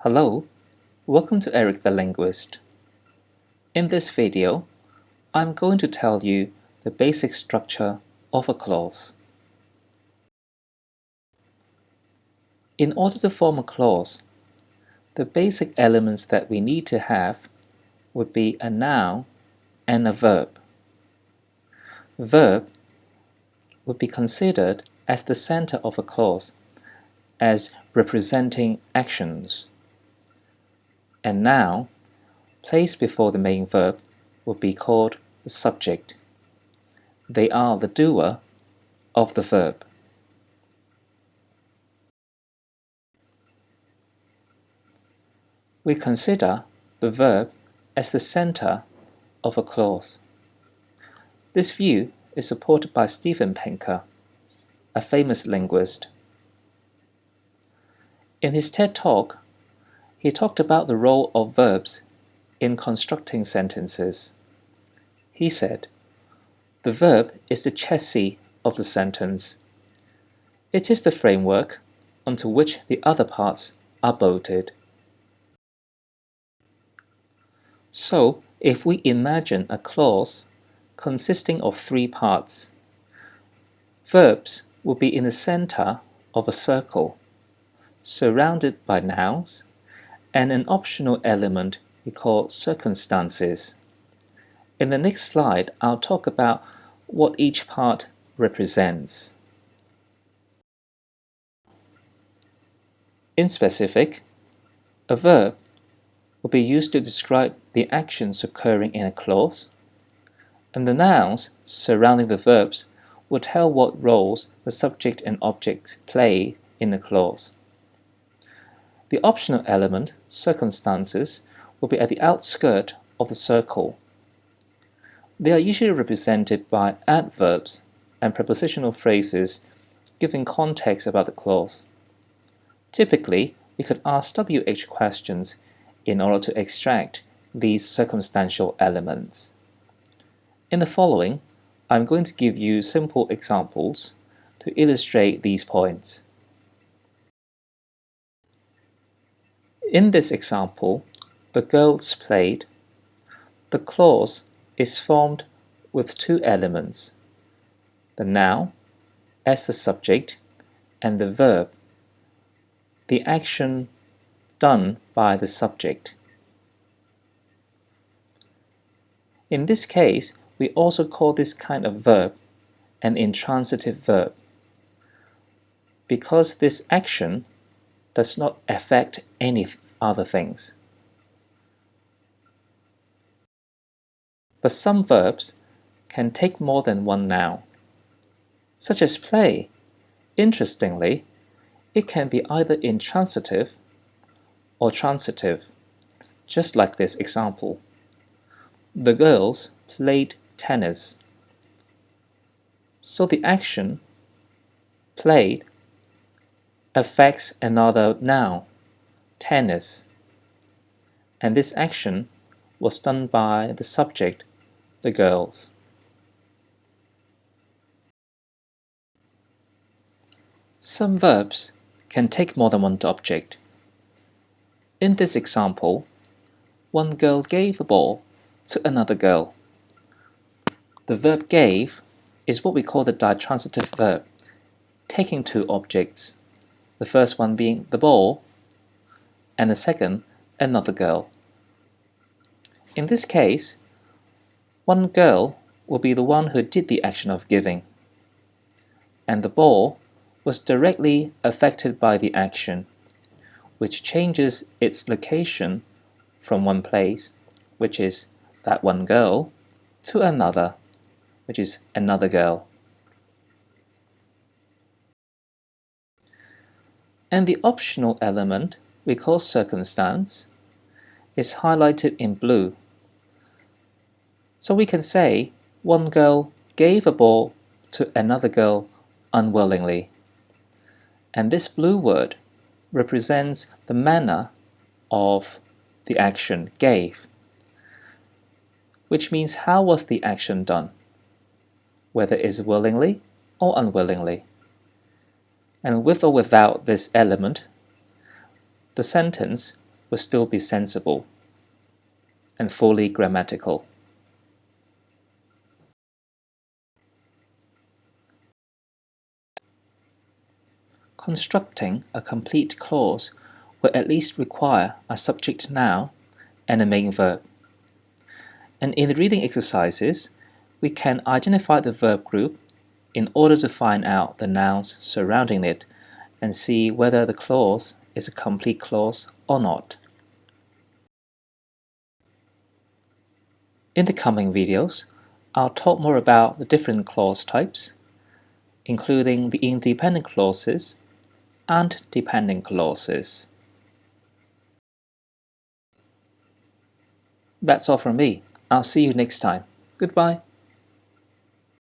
Hello, welcome to Erik the Linguist. In this video, I'm going to tell you the basic structure of a clause. In order to form a clause, the basic elements that we need to have would be a noun and a verb. Verb would be considered as the center of a clause, as representing actions. And noun, placed before the main verb, would be called the subject. They are the doer of the verb. We consider the verb as the center of a clause. This view is supported by Steven Pinker, a famous linguist. In his TED Talk, he talked about the role of verbs in constructing sentences. He said, "The verb is the chassis of the sentence. It is the framework onto which the other parts are bolted." So, if we imagine a clause consisting of three parts, verbs will be in the center of a circle, surrounded by nouns, and an optional element we call circumstances. In the next slide, I'll talk about what each part represents. In specific, a verb will be used to describe the actions occurring in a clause, and the nouns surrounding the verbs will tell what roles the subject and object play in the clause. The optional element, circumstances, will be at the outskirt of the circle. They are usually represented by adverbs and prepositional phrases giving context about the clause. Typically, we could ask WH questions in order to extract these circumstantial elements. In the following, I'm going to give you simple examples to illustrate these points. In this example, the girls played. The clause is formed with two elements, the noun as the subject and the verb, the action done by the subject. In this case, we also call this kind of verb an intransitive verb, because this action does not affect any other things. But some verbs can take more than one noun, such as play. Interestingly, it can be either intransitive or transitive, just like this example. The girls played tennis. So the action, played, affects another noun, tennis, and this action was done by the subject, the girls. Some verbs can take more than one object. In this example, one girl gave a ball to another girl. The verb gave is what we call the ditransitive verb, taking two objects, the first one being the ball, and the second, another girl. In this case, one girl will be the one who did the action of giving, and the ball was directly affected by the action, which changes its location from one place, which is that one girl, to another, which is another girl. And the optional element we call circumstance is highlighted in blue. So we can say one girl gave a ball to another girl unwillingly. And this blue word represents the manner of the action gave, which means how was the action done, whether it's willingly or unwillingly. And with or without this element, the sentence will still be sensible and fully grammatical. Constructing a complete clause will at least require a subject noun and a main verb. And in the reading exercises, we can identify the verb group in order to find out the nouns surrounding it and see whether the clause is a complete clause or not. In the coming videos, I'll talk more about the different clause types, including the independent clauses and dependent clauses. That's all from me. I'll see you next time. Goodbye.